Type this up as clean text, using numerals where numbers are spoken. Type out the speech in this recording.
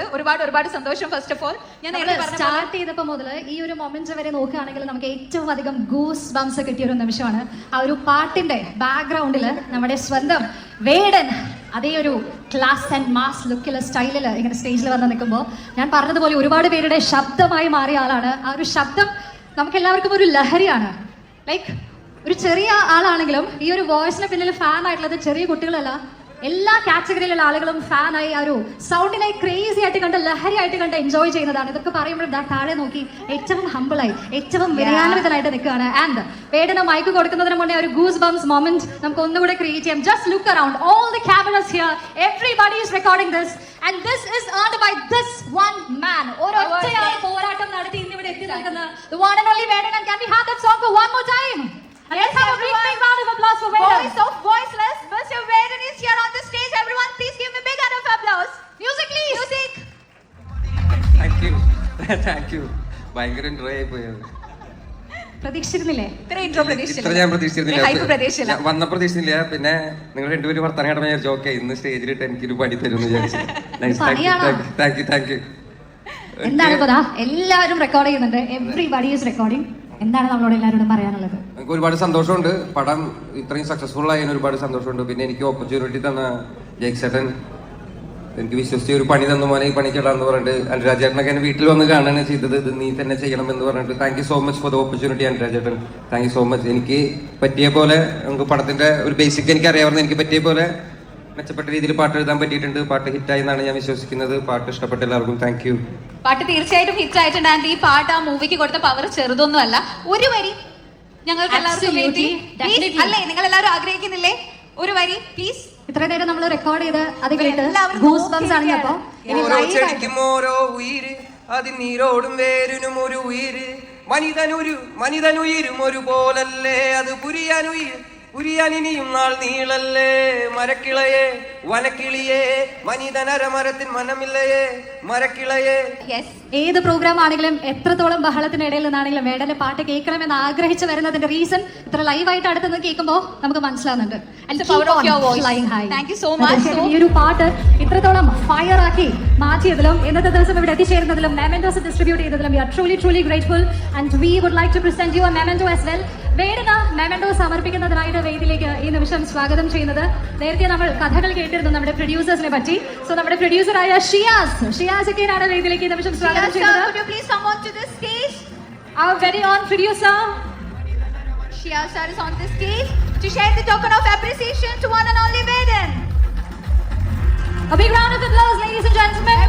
വന്നത്. ഒരുപാട് സന്തോഷം. ഫസ്റ്റ് ഓഫ് ഓൾ ഞാൻ സ്റ്റാർട്ട് ചെയ്തപ്പോൾ മുതൽ ഈ ഒരു മൊമെന്റ് വരെ നോക്കുകയാണെങ്കിൽ നമുക്ക് ഏറ്റവും അധികം ഗൂസ് ബംസ് കിട്ടിയ ഒരു നിമിഷമാണ്. ആ ഒരു പാട്ടിന്റെ ബാക്ക്ഗ്രൗണ്ടിൽ നമ്മുടെ സ്വന്തം വേടൻ അതേ ഒരു ക്ലാസ് ആൻഡ് മാസ് ലുക്കിലെ സ്റ്റൈലിൽ ഇങ്ങനെ സ്റ്റേജിൽ വന്ന് നിൽക്കുമ്പോൾ ഞാൻ പറഞ്ഞതുപോലെ ഒരുപാട് പേരുടെ ശബ്ദമായി മാറിയ ആളാണ്. ആ ഒരു ശബ്ദം നമുക്ക് എല്ലാവർക്കും ഒരു ലഹരിയാണ്. ലൈക്ക് ഒരു ചെറിയ ആളാണെങ്കിലും ഈ ഒരു വോയിസിന് പിന്നിൽ ഫാൻ ആയിട്ടുള്ളത് ചെറിയ കുട്ടികളല്ല, എല്ലാ കാറ്റഗറിയിലുള്ള ആളുകളും ഫാനായി ആ ഒരു സൗണ്ടിനെ ക്രേസി ആയിട്ട് കണ്ട് ലഹരിയായിട്ട് കണ്ട് എൻജോയ് ചെയ്യുന്നതാണ്. ഇതൊക്കെ പറയുമ്പോൾ താഴെ നോക്കി ഏറ്റവും ഹംബിളായി ഏറ്റവും വിനയാന്വിതനായിട്ട് നിൽക്കുകയാണ്. ആൻഡ് വേടന മൈക്ക് കൊടുക്കുന്നതിന് മുന്നേ ഒരു ഗൂസ് ബംസ് മൊമെന്റ് നമുക്ക് ഒന്നുകൂടെ ക്രിയേറ്റ് ചെയ്യാം. Just look around all the cameras here, everybody is recording this and this is earned by this one man. ഒരൊറ്റയാൾ പോരാട്ടം നടത്തി ഇന്നിവിടെ എത്തി നിൽക്കുന്ന the one and only Vedan. And can we have that song for one more time? Let's have a big round of applause for Vedan. Voice of voiceless, Mr. Vedan is here on the stage. Everyone, please give him a big round of applause. Music, please. Music. Thank you. ഭയങ്കര intro ആയി പോയത്. പ്രതീക്ഷിച്ചിരുന്നില്ലേ ഇത്ര ഞാൻ പ്രതീക്ഷിച്ചിരുന്നില്ല. വന്ന പ്രതീക്ഷിച്ചില്ല. പിന്നെ നിങ്ങൾ രണ്ടുപേരും വർത്തമാനം കേട്ടപ്പോൾ ഞാൻ വിചാരിച്ചു ഓക്കെ ഇന്ന് സ്റ്റേജിലിട്ട് എനിക്കൊരു പണി തരുമെന്ന് വിചാരിച്ചു. Thank you. എന്താണ് പതാ എല്ലാവരും റെക്കോർഡ് ചെയ്യുന്നുണ്ട്. Everybody is recording. എന്താണ് നമ്മളോട് എല്ലാവരോടും പറയാനുള്ളത്? എനിക്ക് ഒരുപാട് സന്തോഷമുണ്ട്. പടം ഇത്രയും സക്സസ്ഫുൾ ആയതിന് ഒരുപാട് സന്തോഷമുണ്ട്. പിന്നെ എനിക്ക് ഓപ്പർച്യൂണിറ്റി തന്ന ജയ്സേട്ടൻ, എനിക്ക് വിശ്വസിച്ച് ഒരു പണി തന്നു മോനെ ഈ പണിക്കിടാന്ന് പറഞ്ഞിട്ട് അനുരാജ് ചേട്ടനൊക്കെ എന്നെ വീട്ടിൽ വന്ന് കാണുകയാണ് ചെയ്തത്. ഇത് നീ തന്നെ ചെയ്യണം എന്ന് പറഞ്ഞിട്ട് thank you so much for the opportunity Anuraj ചേട്ടൻ. Thank you so much. എനിക്ക് പറ്റിയ പോലെ നമുക്ക് പടത്തിന്റെ ഒരു ബേസിക് എനിക്ക് അറിയാവുന്ന എനിക്ക് പറ്റിയ പോലെ മെച്ചപ്പെട്ട രീതിയിൽ പാട്ട് എഴുതാൻ പറ്റിയിട്ടുണ്ട്. പാട്ട് ഹിറ്റായി എന്നാണ് ഞാൻ വിശ്വസിക്കുന്നത്. പാട്ട് ഇഷ്ടപ്പെട്ട എല്ലാവർക്കും താങ്ക് യു. പാട്ട് തീർച്ചയായിട്ടും ഹിറ്റ് ആയിട്ടുണ്ട്. ആൻഡ് ഈ പാട്ട് ആ മൂവിക്ക് കൊടുത്ത പവർ ചെറുതൊന്നും അല്ല. ഒരു വരി ഞങ്ങൾക്ക് എല്ലാവർക്കും വേണ്ടി അല്ലേ, നിങ്ങൾ എല്ലാവരും ആഗ്രഹിക്കുന്നില്ലേ? ഒരു വരി പ്ലീസ്. ഇത്ര നേരം നമ്മൾ റെക്കോർഡ് ചെയ്ത് അത് കേട്ട് ഗൂസ് ബംസ് ആണ്. അപ്പോ ഓരോ ചെടിക്കും ഓരോ ഉയിര്, അതിൽ നീരോടും വേരിനും ഒരു ഉയിര്, മനിതനുയിരും ഒരു പോലല്ലേ, അത് പുരിയാനിനിയും നാൾ നീളല്ലേ, മരക്കിളയെ വനക്കിളിയെ മനിതനരമരത്തിൻ മനമില്ലയെ മരക്കിളയെ. ഏത് പ്രോഗ്രാം ആണെങ്കിലും എത്രത്തോളം ബഹളത്തിനിടയിൽ നിന്നാണെങ്കിലും വേടന്റെ പാട്ട് കേൾക്കണമെന്ന് ആഗ്രഹിച്ചു വരുന്നതിന്റെ റീസൺ ഇത്ര ലൈവായിട്ട് അടുത്ത് കേൾക്കുമ്പോൾ നമുക്ക് മനസ്സിലാവുന്നുണ്ട്. ഈ ഒരു പാട്ട് ഇത്രത്തോളം ഫയർ ആക്കി മാറ്റിയതിലും ഇന്നത്തെ ദിവസം ഇവിടെ എത്തിച്ചേരുന്നതിലും മെമന്റോസ് ഡിസ്ട്രിബ്യൂട്ട് ചെയ്തതിലും we are truly grateful and we would like to present you a memento as well. വേടന മെമന്റോ സമർപ്പിക്കുന്നതിനായിട്ട് വേദിയിലേക്ക് ഈ നിമിഷം സ്വാഗതം ചെയ്യുന്നത്. നേരത്തെ നമ്മൾ കഥകൾ കേട്ടിരുന്നു നമ്മുടെ പ്രൊഡ്യൂസേഴ്സിനെ പറ്റി. സോ നമ്മുടെ പ്രൊഡ്യൂസറായ ഷിയാസ് ഒക്കെയാണ് വേദിയിലേക്ക് ഈ നിമിഷം സ്വാഗതം ചെയ്യുന്നത്. Could you please come on to the stage? Our very own producer Shia sir is on the stage to share the token of appreciation to one and only Vedan. A big round of applause, ladies and gentlemen.